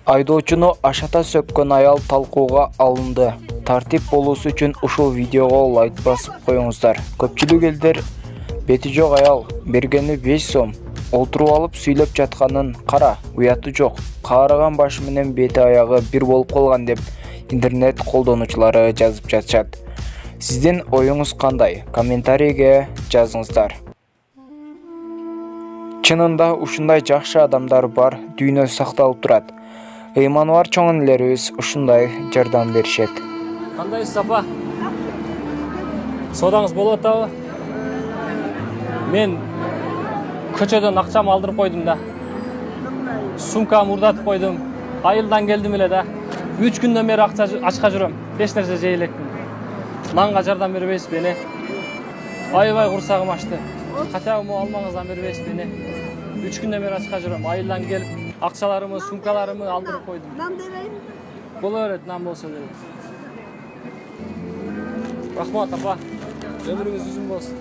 Айдоочуну ашата сөккөн аял талкууга алынды. Тартип болуусу үчүн ушул видеого лайк басып коюңуздар. Көпчүлүк элдер бети жок аял бергени 5 сом. Олтуруп алып сүйлөп жатканын кара, уяты жок. Каарыган башы менен бети аягы бир болуп калган деп интернет колдонуучулары жазып жатышат. Сиздин оюңуз кандай? Комментарийге жазыңыздар. Чынында ушундай жакшы адамдар бар, дүйнө сакталып турат. Ыйманы бар чоң энелерибиз ушундай жардам беришет. Кандайсыз апа? Содаңыз болуп атабы? Мен көчөдөн акчамы алдырып койдум да. Сумкамы урдатып койдум. Айылдан келдим эле да. 3 күндөн бери ачка жүрөм. Эч нерсе жей элекмин. Манга жардам бербейсизби эне? Аябай курсагым ачты. Хотя бы алмаңыздан бербейсизби эне? 3 күндөн бери ачка жүрөм. Айылдан келип, акчаларымы, сумкаларымы алдырып койдум. Нам берейин. Боло берет, нам болсо берет. Рахмат апа. Ömrüңүз uzun болсун.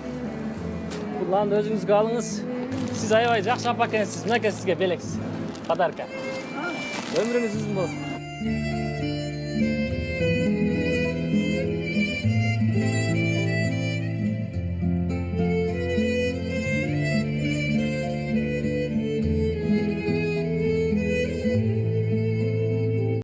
Бул нанды өзүңүзгө алыңыз. Сиз аябай жакшы апа экенсиз. Мынакей сизге белекс. Подарка. Ömrüңүз uzun болсун.